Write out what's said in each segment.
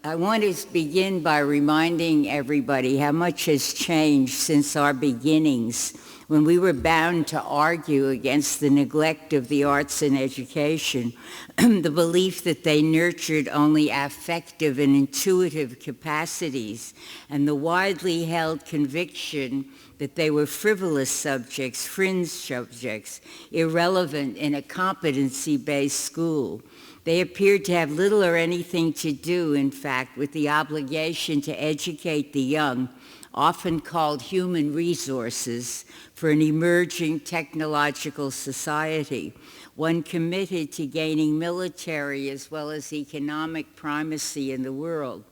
I want to begin by reminding everybody how much has changed since our beginnings, when we were bound to argue against the neglect of the arts in education, the belief that they nurtured only affective and intuitive capacities, and the widely held conviction that they were frivolous subjects, fringe subjects, irrelevant in a competency-based school. They appeared to have little or anything to do, in fact, with the obligation to educate the young, often called human resources, for an emerging technological society, one committed to gaining military as well as economic primacy in the world.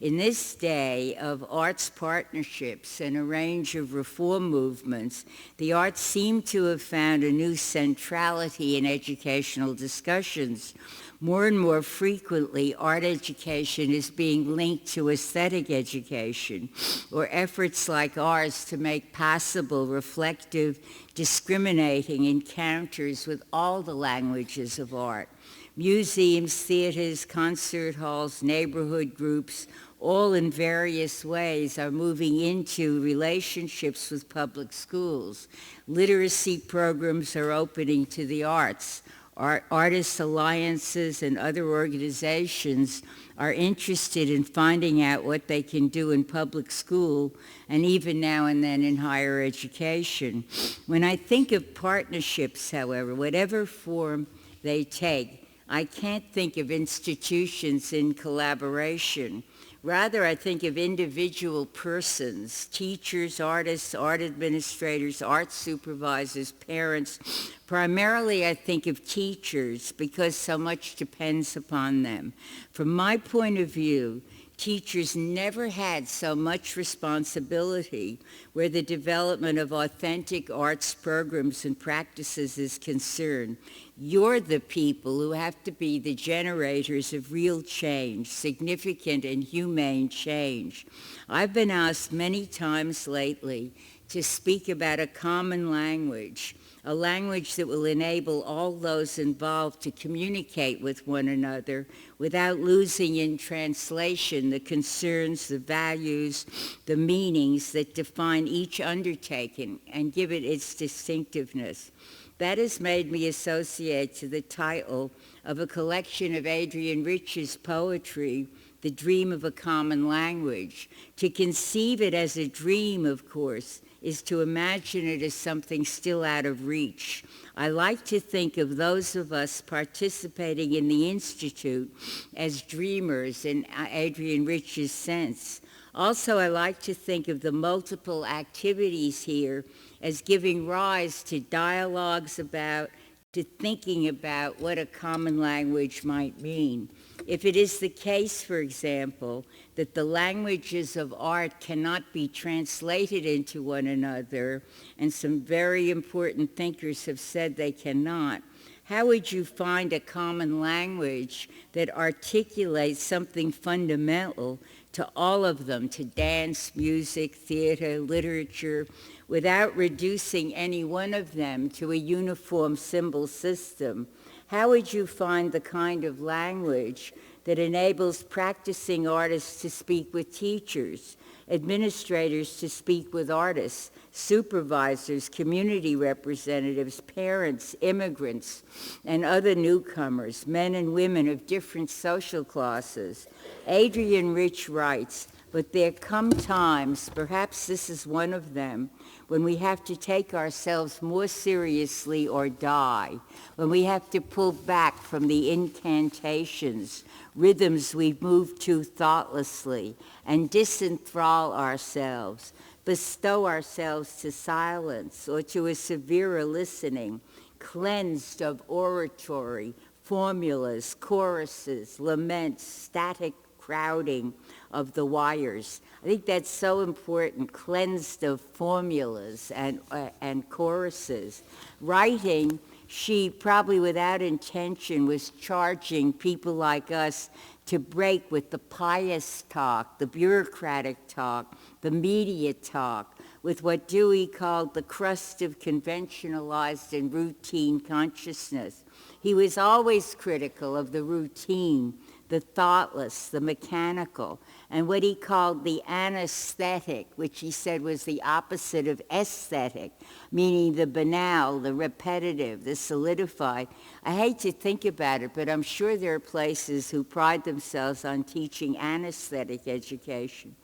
In this day of arts partnerships and a range of reform movements, the arts seem to have found a new centrality in educational discussions. More and more frequently, art education is being linked to aesthetic education, or efforts like ours to make possible, reflective, discriminating encounters with all the languages of art. Museums, theaters, concert halls, neighborhood groups, all in various ways are moving into relationships with public schools. Literacy programs are opening to the arts. Artists' alliances and other organizations are interested in finding out what they can do in public school and even now and then in higher education. When I think of partnerships, however, whatever form they take, I can't think of institutions in collaboration. Rather, I think of individual persons, teachers, artists, art administrators, art supervisors, parents. Primarily, I think of teachers because so much depends upon them. From my point of view, teachers never had so much responsibility where the development of authentic arts programs and practices is concerned. You're the people who have to be the generators of real change, significant and humane change. I've been asked many times lately to speak about a common language, a language that will enable all those involved to communicate with one another without losing in translation the concerns, the values, the meanings that define each undertaking and give it its distinctiveness. That has made me associate to the title of a collection of Adrienne Rich's poetry, The Dream of a Common Language. To conceive it as a dream, of course, is to imagine it as something still out of reach. I like to think of those of us participating in the Institute as dreamers in Adrienne Rich's sense. Also, I like to think of the multiple activities here as giving rise to dialogues about, to thinking about what a common language might mean. If it is the case, for example, that the languages of art cannot be translated into one another, and some very important thinkers have said they cannot, how would you find a common language that articulates something fundamental to all of them, to dance, music, theater, literature, without reducing any one of them to a uniform symbol system? How would you find the kind of language that enables practicing artists to speak with teachers, administrators to speak with artists, supervisors, community representatives, parents, immigrants, and other newcomers, men and women of different social classes? Adrienne Rich writes, "But there come times, perhaps this is one of them, when we have to take ourselves more seriously or die, when we have to pull back from the incantations, rhythms we move to thoughtlessly, and disenthrall ourselves, bestow ourselves to silence or to a severer listening, cleansed of oratory, formulas, choruses, laments, static crowding of the wires." I think that's so important, cleansed of formulas and choruses. Writing, she probably without intention was charging people like us to break with the pious talk, the bureaucratic talk, the media talk, with what Dewey called the crust of conventionalized and routine consciousness. He was always critical of the routine, the thoughtless, the mechanical, and what he called the anesthetic, which he said was the opposite of aesthetic, meaning the banal, the repetitive, the solidified. I hate to think about it, but I'm sure there are places who pride themselves on teaching anesthetic education.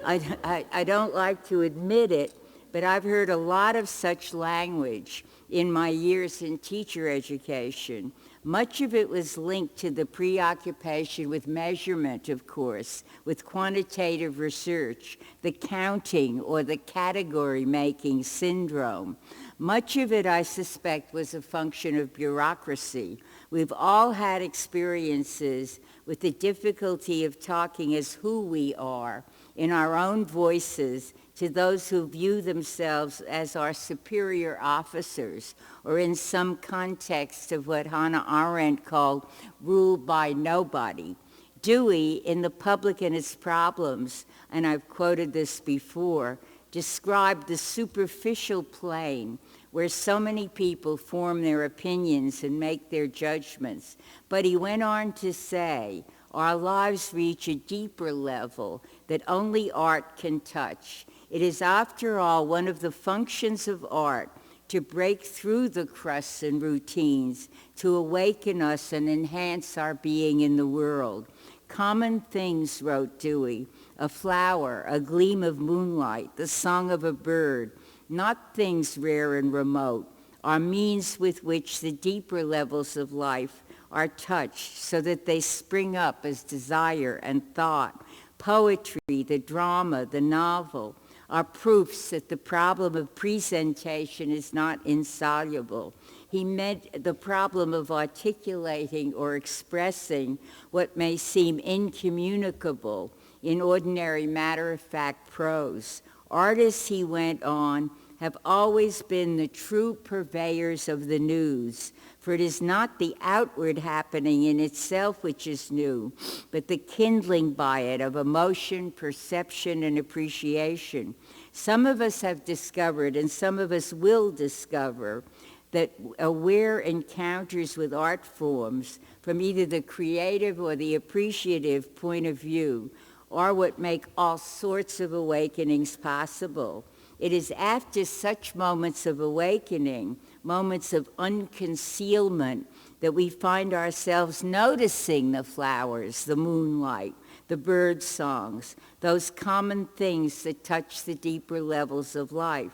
I don't like to admit it, but I've heard a lot of such language in my years in teacher education. Much of it was linked to the preoccupation with measurement, of course, with quantitative research, the counting or the category-making syndrome. Much of it, I suspect, was a function of bureaucracy. We've all had experiences with the difficulty of talking as who we are in our own voices to those who view themselves as our superior officers, or in some context of what Hannah Arendt called ruled by nobody. Dewey, in The Public and Its Problems, and I've quoted this before, described the superficial plane where so many people form their opinions and make their judgments. But he went on to say, our lives reach a deeper level that only art can touch. It is, after all, one of the functions of art to break through the crusts and routines, to awaken us and enhance our being in the world. Common things, wrote Dewey, a flower, a gleam of moonlight, the song of a bird, not things rare and remote, are means with which the deeper levels of life are touched so that they spring up as desire and thought. Poetry, the drama, the novel, are proofs that the problem of presentation is not insoluble. He meant the problem of articulating or expressing what may seem incommunicable in ordinary matter-of-fact prose. Artists, he went on, have always been the true purveyors of the news, for it is not the outward happening in itself which is new, but the kindling by it of emotion, perception, and appreciation. Some of us have discovered, and some of us will discover, that aware encounters with art forms from either the creative or the appreciative point of view are what make all sorts of awakenings possible. It is after such moments of awakening, moments of unconcealment, that we find ourselves noticing the flowers, the moonlight, the bird songs, those common things that touch the deeper levels of life.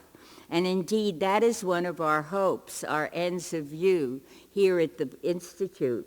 And indeed, that is one of our hopes, our ends of view here at the Institute.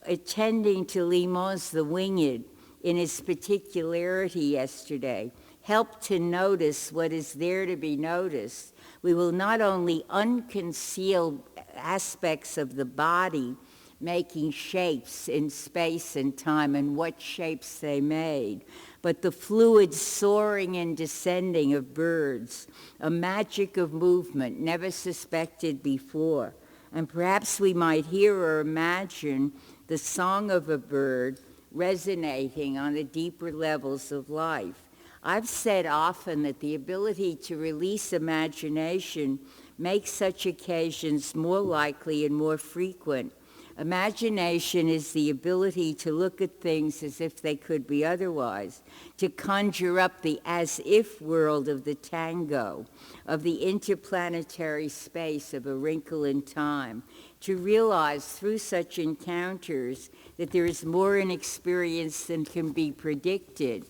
Attending to Limon's The Winged in its particularity yesterday helped to notice what is there to be noticed. We will not only unconceal aspects of the body making shapes in space and time and what shapes they made, but the fluid soaring and descending of birds, a magic of movement never suspected before. And perhaps we might hear or imagine the song of a bird resonating on the deeper levels of life. I've said often that the ability to release imagination makes such occasions more likely and more frequent. Imagination is the ability to look at things as if they could be otherwise, to conjure up the as-if world of the tango, of the interplanetary space of a wrinkle in time, to realize through such encounters that there is more in experience than can be predicted.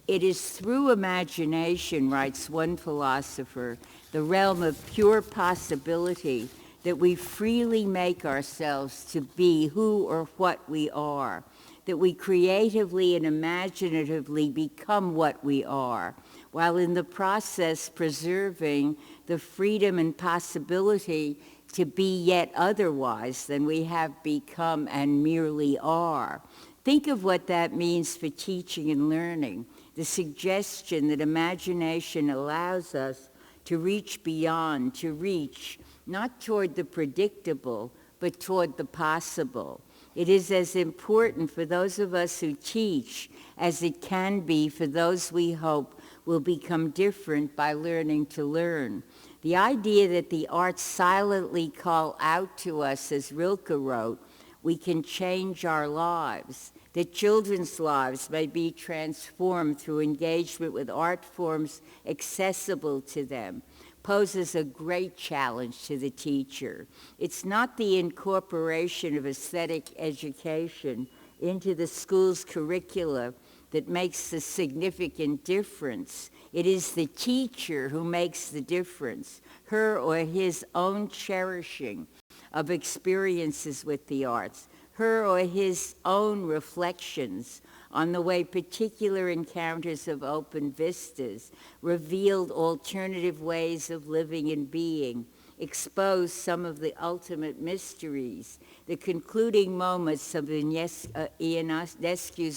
It is through imagination, writes one philosopher, the realm of pure possibility, that we freely make ourselves to be who or what we are, that we creatively and imaginatively become what we are, while in the process preserving the freedom and possibility to be yet otherwise than we have become and merely are. Think of what that means for teaching and learning, the suggestion that imagination allows us to reach beyond, to reach not toward the predictable, but toward the possible. It is as important for those of us who teach as it can be for those we hope will become different by learning to learn. The idea that the arts silently call out to us, as Rilke wrote, we can change our lives, that children's lives may be transformed through engagement with art forms accessible to them, poses a great challenge to the teacher. It's not the incorporation of aesthetic education into the school's curricula that makes the significant difference. It is the teacher who makes the difference, her or his own cherishing of experiences with the arts, her or his own reflections on the way particular encounters of open vistas revealed alternative ways of living and being, exposed some of the ultimate mysteries. The concluding moments of Ionescu's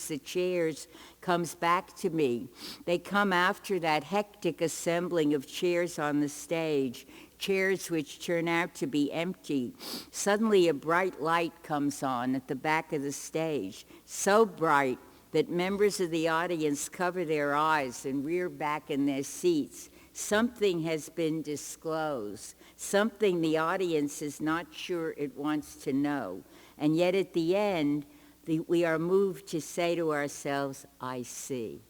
The Chairs comes back to me. They come after that hectic assembling of chairs on the stage, chairs which turn out to be empty. Suddenly a bright light comes on at the back of the stage, so bright that members of the audience cover their eyes and rear back in their seats. Something has been disclosed, something the audience is not sure it wants to know. And yet at the end, we are moved to say to ourselves, I see.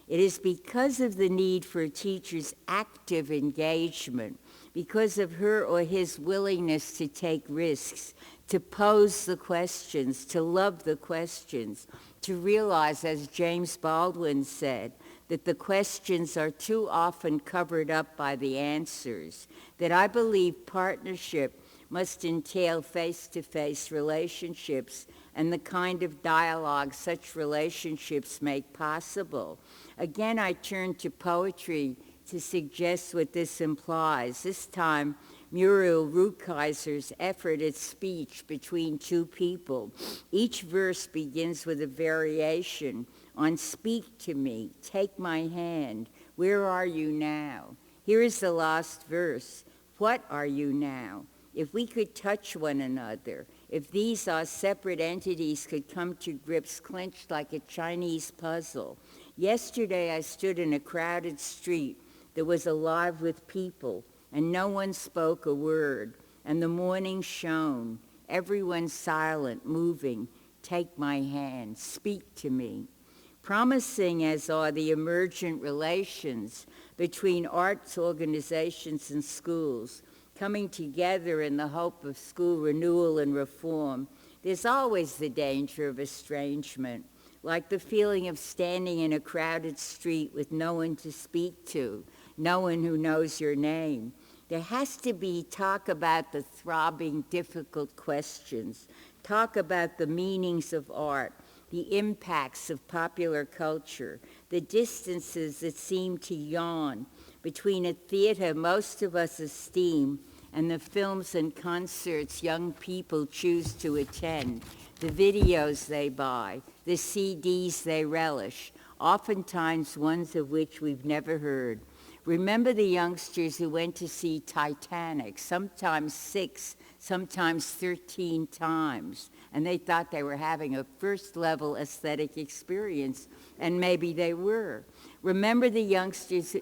It is because of the need for a teacher's active engagement, because of her or his willingness to take risks, to pose the questions, to love the questions, to realize, as James Baldwin said, that the questions are too often covered up by the answers, that I believe partnership must entail face-to-face relationships and the kind of dialogue such relationships make possible. Again, I turn to poetry to suggest what this implies. This time, Muriel Rukeyser's effort at speech between two people. Each verse begins with a variation on speak to me, take my hand, where are you now? Here is the last verse, what are you now? If we could touch one another, if these, our separate entities, could come to grips clenched like a Chinese puzzle. Yesterday I stood in a crowded street that was alive with people, and no one spoke a word, and the morning shone, everyone silent, moving, take my hand, speak to me. Promising as are the emergent relations between arts organizations and schools, coming together in the hope of school renewal and reform, there's always the danger of estrangement, like the feeling of standing in a crowded street with no one to speak to, no one who knows your name. There has to be talk about the throbbing, difficult questions, talk about the meanings of art, the impacts of popular culture, the distances that seem to yawn between a theater most of us esteem and the films and concerts young people choose to attend, the videos they buy, the CDs they relish, oftentimes ones of which we've never heard. Remember the youngsters who went to see Titanic, sometimes 6, sometimes 13 times, and they thought they were having a first-level aesthetic experience, and maybe they were. Remember the youngsters,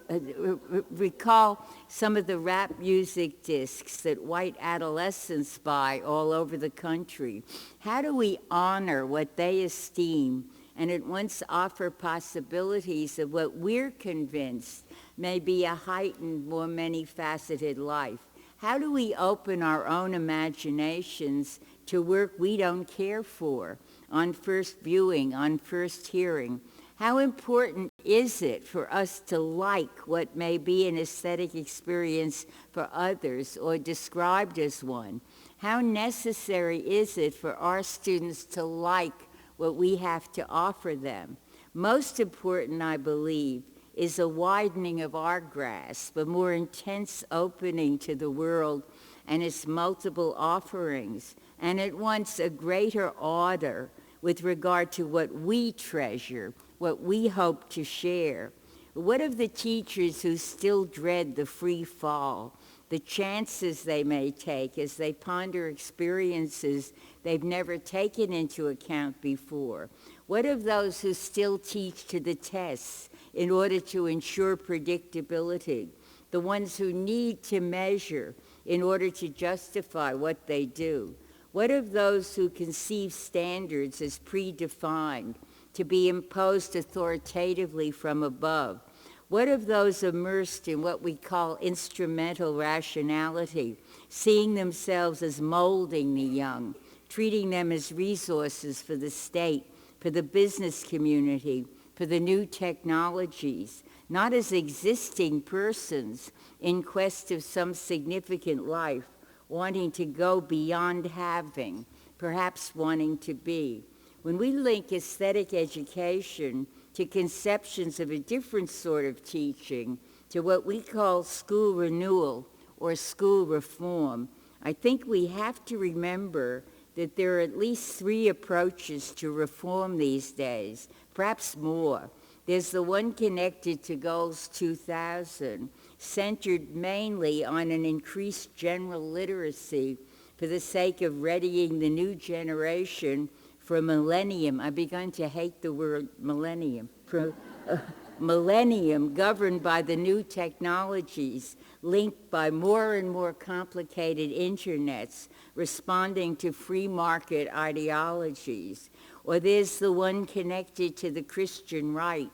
recall some of the rap music discs that white adolescents buy all over the country. How do we honor what they esteem and at once offer possibilities of what we're convinced may be a heightened, more many-faceted life? How do we open our own imaginations to work we don't care for on first viewing, on first hearing? How important is it for us to like what may be an aesthetic experience for others or described as one? How necessary is it for our students to like what we have to offer them? Most important, I believe, is a widening of our grasp, a more intense opening to the world and its multiple offerings, and at once a greater order with regard to what we treasure, what we hope to share. What of the teachers who still dread the free fall, the chances they may take as they ponder experiences they've never taken into account before? What of those who still teach to the tests in order to ensure predictability, the ones who need to measure in order to justify what they do? What of those who conceive standards as predefined, to be imposed authoritatively from above? What of those immersed in what we call instrumental rationality, seeing themselves as molding the young, treating them as resources for the state, for the business community, for the new technologies, not as existing persons in quest of some significant life, wanting to go beyond having, perhaps wanting to be? When we link aesthetic education to conceptions of a different sort of teaching, to what we call school renewal or school reform, I think we have to remember that there are at least three approaches to reform these days, perhaps more. There's the one connected to Goals 2000, centered mainly on an increased general literacy for the sake of readying the new generation for a millennium. I've begun to hate the word millennium. For a millennium governed by the new technologies, linked by more and more complicated internets, responding to free market ideologies. Or there's the one connected to the Christian right,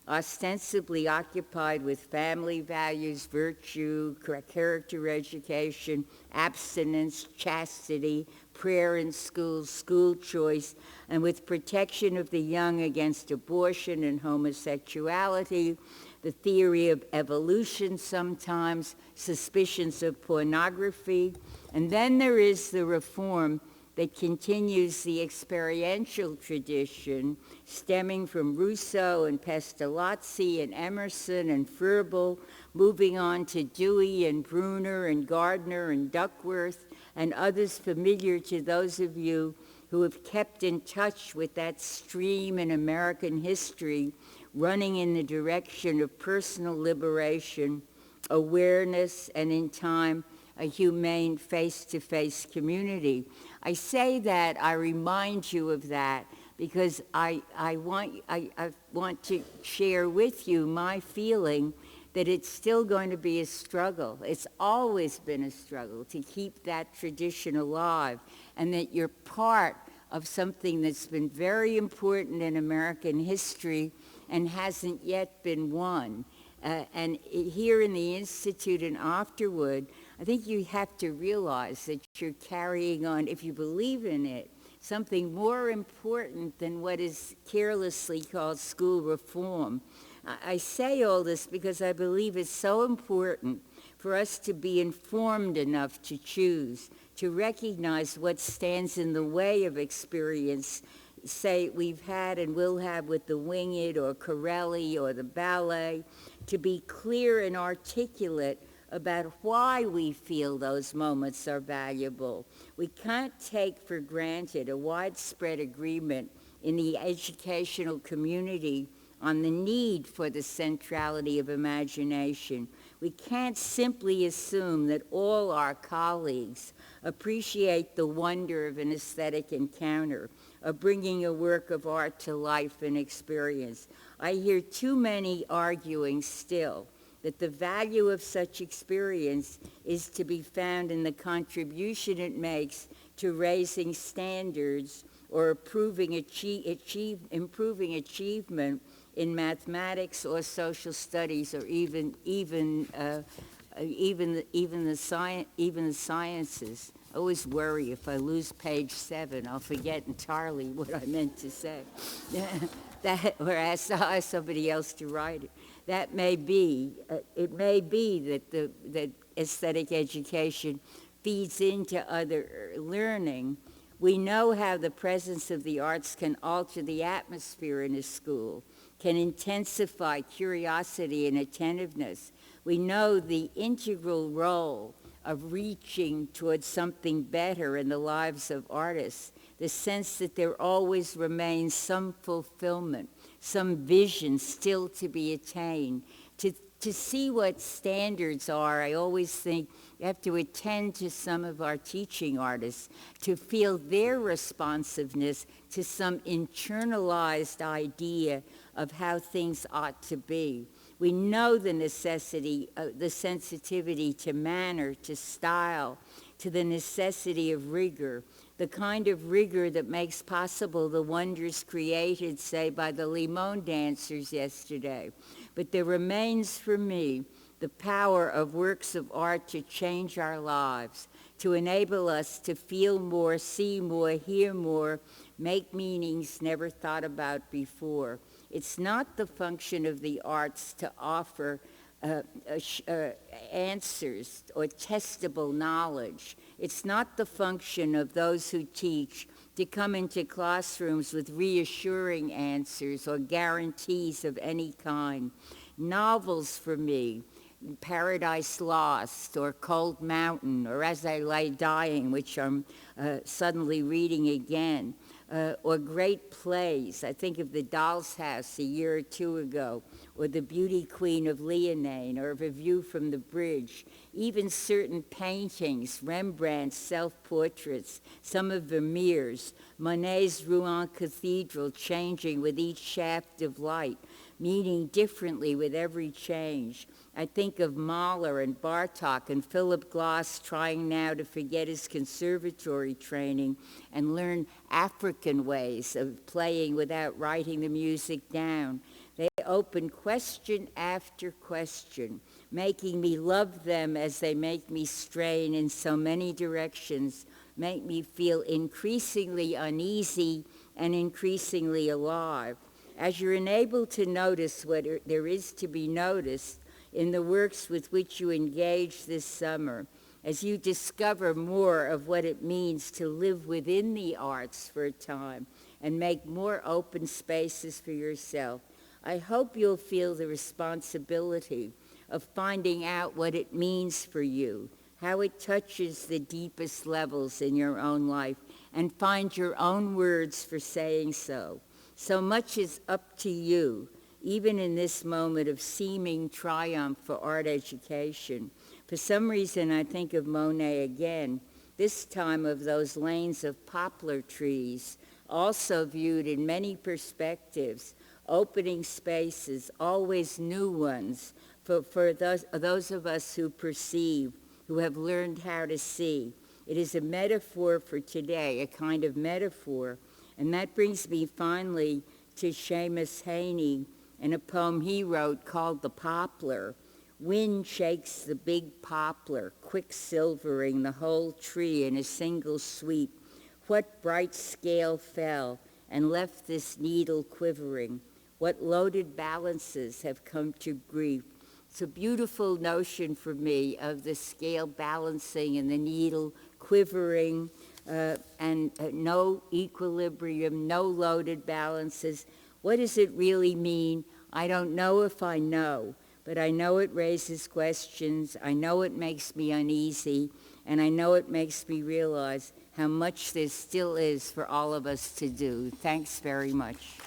ostensibly occupied with family values, virtue, character education, abstinence, chastity, prayer in schools, school choice, and with protection of the young against abortion and homosexuality, the theory of evolution sometimes, suspicions of pornography. And then there is the reform that continues the experiential tradition stemming from Rousseau and Pestalozzi and Emerson and Froebel, moving on to Dewey and Bruner and Gardner and Duckworth and others familiar to those of you who have kept in touch with that stream in American history running in the direction of personal liberation, awareness, and in time, a humane face-to-face community. I say that, I remind you of that, because I want to share with you my feeling that it's still going to be a struggle. It's always been a struggle to keep that tradition alive, and that you're part of something that's been very important in American history and hasn't yet been won. And here in the Institute and afterward, I think you have to realize that you're carrying on, if you believe in it, something more important than what is carelessly called school reform. I say all this because I believe it's so important for us to be informed enough to choose, to recognize what stands in the way of experience, say we've had and will have with the Winged or Corelli or the ballet, to be clear and articulate about why we feel those moments are valuable. We can't take for granted a widespread agreement in the educational community on the need for the centrality of imagination. We can't simply assume that all our colleagues appreciate the wonder of an aesthetic encounter, of bringing a work of art to life and experience. I hear too many arguing still that the value of such experience is to be found in the contribution it makes to raising standards or improving achievement in mathematics or social studies, or even the sciences. I always worry if I lose page 7, I'll forget entirely what I meant to say. Or ask somebody else to write it. That may be. It may be that aesthetic education feeds into other learning. We know how the presence of the arts can alter the atmosphere in a school, can intensify curiosity and attentiveness. We know the integral role of reaching towards something better in the lives of artists, the sense that there always remains some fulfillment, some vision still to be attained. To see what standards are, I always think you have to attend to some of our teaching artists to feel their responsiveness to some internalized idea of how things ought to be. We know the necessity, the sensitivity to manner, to style, to the necessity of rigor, the kind of rigor that makes possible the wonders created, say, by the Limon dancers yesterday. But there remains for me the power of works of art to change our lives, to enable us to feel more, see more, hear more, make meanings never thought about before. It's not the function of the arts to offer answers or testable knowledge. It's not the function of those who teach to come into classrooms with reassuring answers or guarantees of any kind. Novels for me, Paradise Lost or Cold Mountain or As I Lay Dying, which I'm suddenly reading again, or great plays. I think of The Doll's House a year or two ago, or The Beauty Queen of Leonine, or A View from the Bridge. Even certain paintings, Rembrandt's self-portraits, some of Vermeer's, Monet's Rouen Cathedral changing with each shaft of light, meaning differently with every change. I think of Mahler and Bartok and Philip Glass trying now to forget his conservatory training and learn African ways of playing without writing the music down. They open question after question, making me love them as they make me strain in so many directions, make me feel increasingly uneasy and increasingly alive. As you're enabled to notice what there is to be noticed in the works with which you engage this summer, as you discover more of what it means to live within the arts for a time and make more open spaces for yourself, I hope you'll feel the responsibility of finding out what it means for you, how it touches the deepest levels in your own life, and find your own words for saying so. So much is up to you, even in this moment of seeming triumph for art education. For some reason, I think of Monet again, this time of those lanes of poplar trees, also viewed in many perspectives, opening spaces, always new ones, for those of us who perceive, who have learned how to see. It is a metaphor for today, a kind of metaphor. And that brings me finally to Seamus Heaney and a poem he wrote called The Poplar. Wind shakes the big poplar, quicksilvering the whole tree in a single sweep. What bright scale fell and left this needle quivering? What loaded balances have come to grief? It's a beautiful notion for me of the scale balancing and the needle quivering, and no equilibrium, no loaded balances. What does it really mean? I don't know if I know, but I know it raises questions. I know it makes me uneasy, and I know it makes me realize how much there still is for all of us to do. Thanks very much.